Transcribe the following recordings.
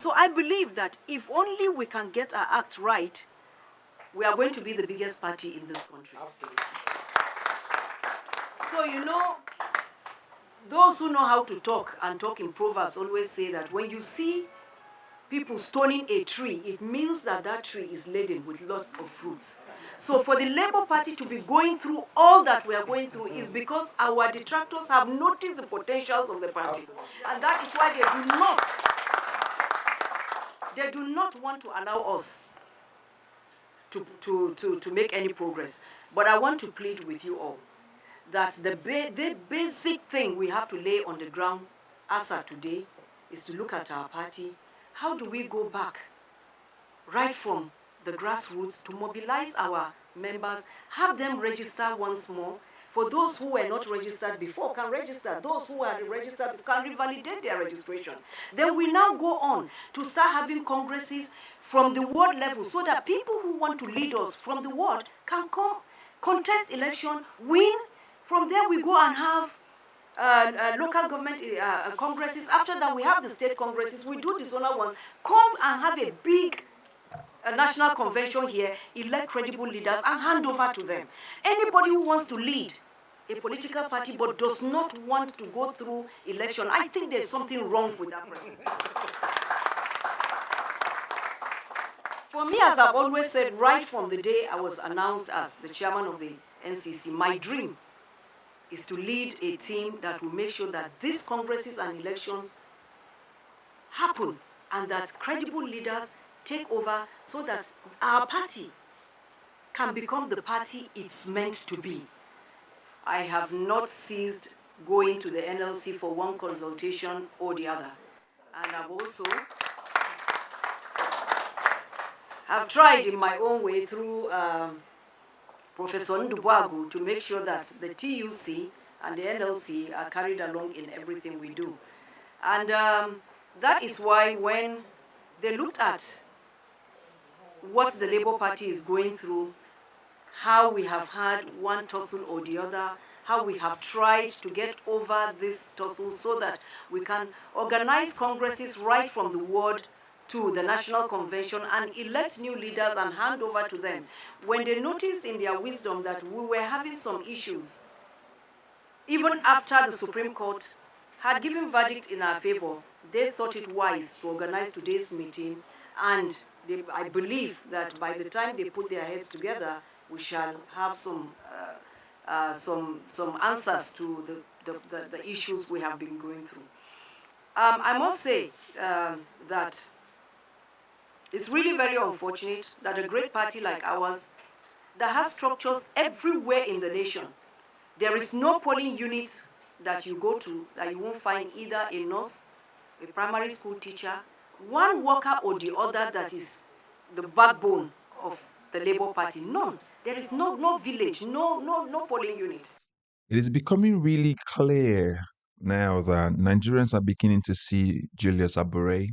So I believe that if only we can get our act right, we are going to be the biggest party in this country. Absolutely. So, those who know how to talk and talk in proverbs always say that when you see people stoning a tree, it means that that tree is laden with lots of fruits. So for the Labour Party to be going through all that we are going through is because our detractors have noticed the potentials of the party. And that is why they do not want to allow us to make any progress. But I want to plead with you all that the basic thing we have to lay on the ground as of today is to look at our party. How do we go back right from the grassroots to mobilize our members, have them register once more? For those who were not registered before can register. Those who are registered can revalidate their registration. Then we now go on to start having congresses from the ward level so that people who want to lead us from the ward can come, contest election, win. From there we go and have local government congresses. After that we have the state congresses. We do this other one. Come and have a big national convention here, elect credible leaders and hand over to them. Anybody who wants to lead a political party but does not want to go through election, I think there's something wrong with that person. For me, as I've always said, right from the day I was announced as the chairman of the NCC, my dream is to lead a team that will make sure that these congresses and elections happen and that credible leaders take over so that our party can become the party it's meant to be. I have not ceased going to the NLC for one consultation or the other. And I've also tried in my own way through Professor Ndubuagu to make sure that the TUC and the NLC are carried along in everything we do. And that is why when they looked at what the Labour Party is going through, how we have had one tussle or the other, how we have tried to get over this tussle so that we can organize congresses right from the ward to the National Convention and elect new leaders and hand over to them. When they noticed in their wisdom that we were having some issues, even after the Supreme Court had given verdict in our favor, they thought it wise to organize today's meeting, and I believe that by the time they put their heads together, we shall have some answers to the issues we have been going through. I must say that it's really very unfortunate that a great party like ours that has structures everywhere in the nation, there is no polling unit that you go to that you won't find either a nurse, a primary school teacher, one worker or the other that is the backbone of the Labour Party. None. There is no village, no polling unit. It is becoming really clear now that Nigerians are beginning to see Julius Abure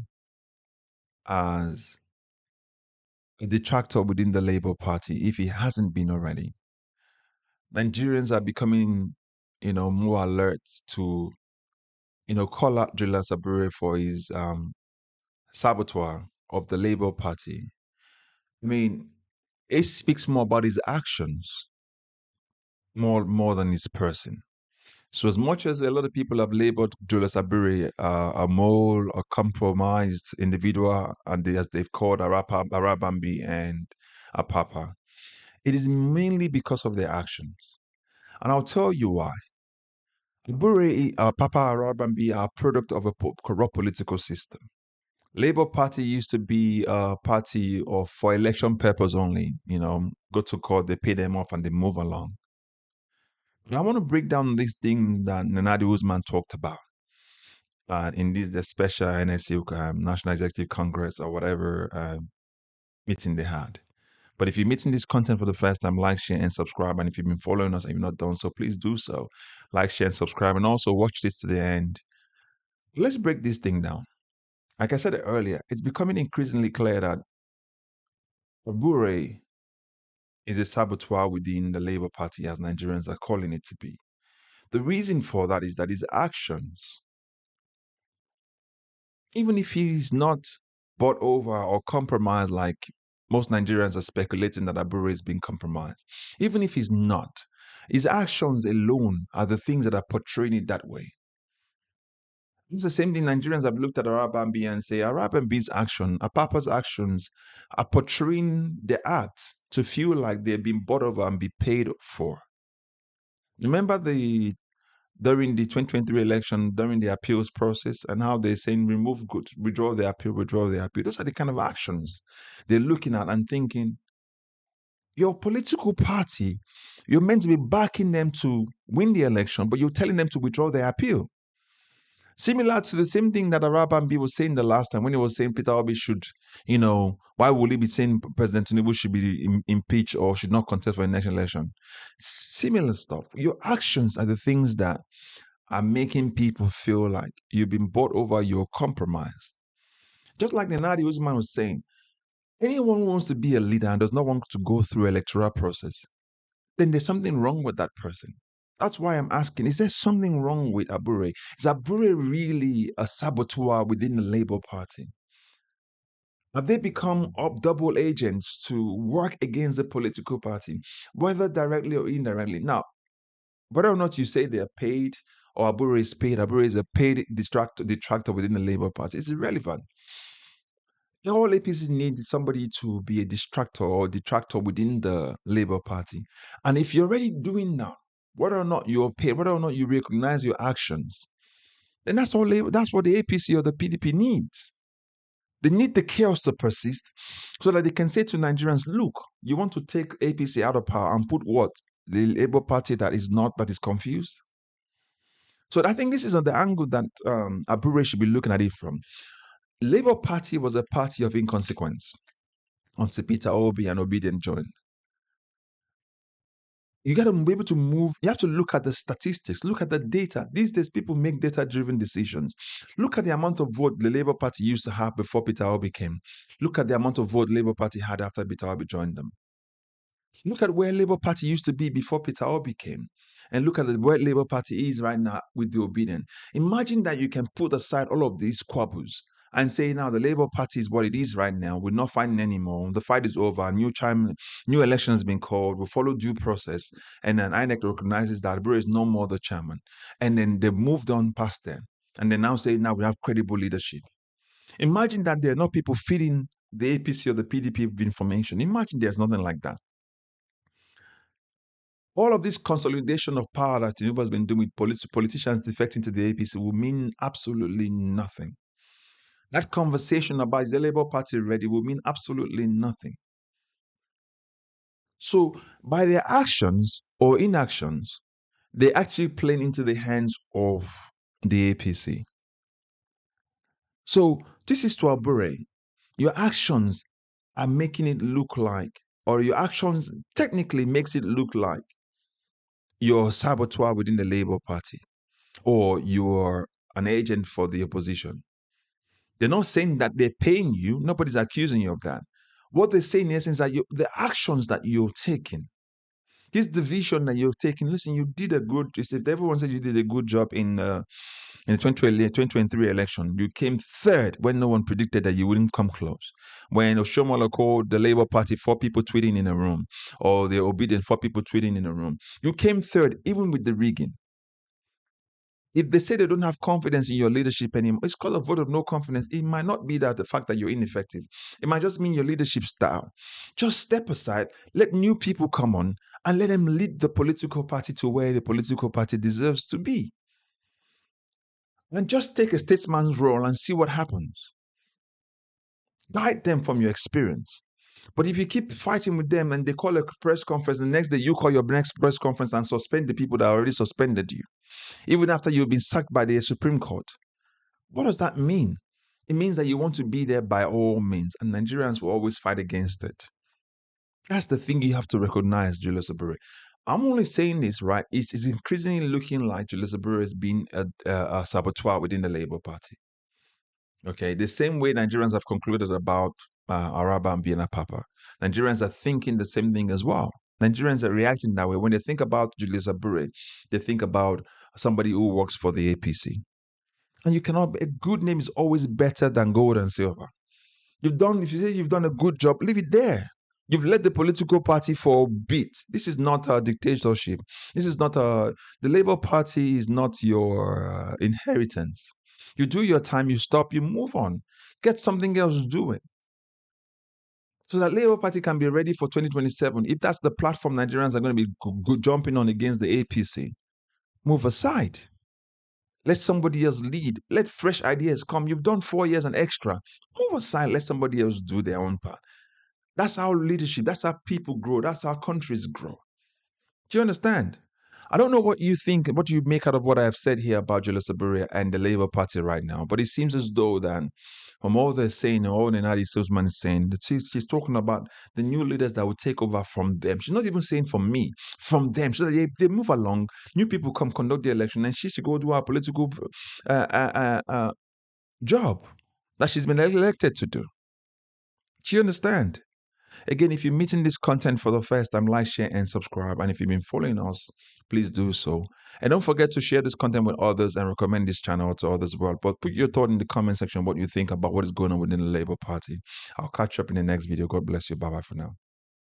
as a detractor within the Labour Party, if he hasn't been already. Nigerians are becoming, more alert to, call out Julius Abure for his sabotage of the Labour Party. I mean, it speaks more about his actions more than his person. So as much as a lot of people have labeled Julius Abure a mole, a compromised individual, and as they've called Arabambi and Apapa, it is mainly because of their actions. And I'll tell you why. Abure, Papa Arabambi are a product of a corrupt political system. Labour Party used to be a party of for election purpose only. Go to court, they pay them off, and they move along. Now I want to break down these things that Nanadi Usman talked about in the special NSU National Executive Congress or whatever meeting they had. But if you're meeting this content for the first time, like, share, and subscribe. And if you've been following us and you've not done so, please do so. Like, share, and subscribe. And also watch this to the end. Let's break this thing down. Like I said earlier, it's becoming increasingly clear that Abure is a saboteur within the Labour Party, as Nigerians are calling it to be. The reason for that is that his actions, even if he's not bought over or compromised like most Nigerians are speculating that Abure is being compromised. Even if he's not, his actions alone are the things that are portraying it that way. It's the same thing Nigerians have looked at Arabambi and say Arabambi's action, Apapa's actions are portraying the act to feel like they're being bought over and be paid for. Remember during the 2023 election, during the appeals process, and how they're saying remove good, withdraw the appeal, withdraw the appeal. Those are the kind of actions they're looking at and thinking, your political party, you're meant to be backing them to win the election, but you're telling them to withdraw their appeal. Similar to the same thing that Arabambi was saying the last time when he was saying Peter Obi should, why would he be saying President Tinubu should be impeached or should not contest for a national election? Similar stuff. Your actions are the things that are making people feel like you've been bought over, you're compromised. Just like the Nadi Usman was saying, anyone who wants to be a leader and does not want to go through electoral process, then there's something wrong with that person. That's why I'm asking, is there something wrong with Abure? Is Abure really a saboteur within the Labour Party? Have they become double agents to work against the political party, whether directly or indirectly? Now, whether or not you say they're paid or Abure is a paid detractor within the Labour Party, it's irrelevant. All APC need is somebody to be a distractor or detractor within the Labour Party. And if you're already doing that, whether or not you're paid, whether or not you recognize your actions, then that's what the APC or the PDP needs. They need the chaos to persist so that they can say to Nigerians, look, you want to take APC out of power and put what? The Labour Party that is confused? So I think this is on the angle that Abure should be looking at it from. Labour Party was a party of inconsequence until Peter Obi and Obedient joined. You got to be able to move. You have to look at the statistics, look at the data. These days, people make data-driven decisions. Look at the amount of vote the Labour Party used to have before Peter Obi came. Look at the amount of vote Labour Party had after Peter Obi joined them. Look at where Labour Party used to be before Peter Obi came. And look at where Labour Party is right now with the Obedient. Imagine that you can put aside all of these squabbles and say now the Labour Party is what it is right now. We're not fighting anymore. The fight is over. New election has been called. We follow due process. And then INEC recognizes that Abure is no more the chairman. And then they moved on past them. And they now say now we have credible leadership. Imagine that there are not people feeding the APC or the PDP with information. Imagine there's nothing like that. All of this consolidation of power that Tinubu has been doing with politicians defecting to the APC will mean absolutely nothing. That conversation about is the Labour Party ready will mean absolutely nothing. So by their actions or inactions, they're actually playing into the hands of the APC. So this is to Abure. Your actions are making it look like, or your actions technically makes it look like you're a saboteur within the Labour Party, or you're an agent for the opposition. They're not saying that they're paying you. Nobody's accusing you of that. What they're saying is that the actions that you're taking, this division that you're taking, listen, you did a good, if everyone says you did a good job in the 2023 election, you came third when no one predicted that you wouldn't come close. When Oshomola called the Labour Party 4 people tweeting in a room, or the Obedient 4 people tweeting in a room, you came third even with the rigging. If they say they don't have confidence in your leadership anymore, it's called a vote of no confidence. It might not be that the fact that you're ineffective. It might just mean your leadership style. Just step aside, let new people come on, and let them lead the political party to where the political party deserves to be. And just take a statesman's role and see what happens. Guide them from your experience. But if you keep fighting with them and they call a press conference, the next day you call your next press conference and suspend the people that already suspended you, even after you've been sacked by the Supreme Court. What does that mean? It means that you want to be there by all means, and Nigerians will always fight against it. That's the thing you have to recognize, Julius Abure. I'm only saying this, right? It's increasingly looking like Julius Abure has been a saboteur within the Labour Party. Okay, the same way Nigerians have concluded about Araba and Biena Papa. Nigerians are thinking the same thing as well. Nigerians are reacting that way. When they think about Julius Abure, they think about somebody who works for the APC. And a good name is always better than gold and silver. If you say you've done a good job, leave it there. You've led the political party for a bit. This is not a dictatorship. This is not a, the Labour Party is not your inheritance. You do your time, you stop, you move on. Get something else doing. So that Labour Party can be ready for 2027. If that's the platform Nigerians are going to be jumping on against the APC, move aside. Let somebody else lead. Let fresh ideas come. You've done 4 years and extra. Move aside. Let somebody else do their own part. That's how leadership, that's how people grow, that's how countries grow. Do you understand? I don't know what you think, what you make out of what I have said here about Julius Abure and the Labour Party right now, but it seems as though that from all they're saying, all the Nadi Salesman is saying, that she's talking about the new leaders that will take over from them. She's not even saying from me, from them. So they move along, new people come conduct the election, and she should go do her political job that she's been elected to do. Do you understand? Again, if you're meeting this content for the first time, like, share, and subscribe. And if you've been following us, please do so. And don't forget to share this content with others and recommend this channel to others as well. But put your thought in the comment section what you think about what is going on within the Labour Party. I'll catch you up in the next video. God bless you. Bye-bye for now.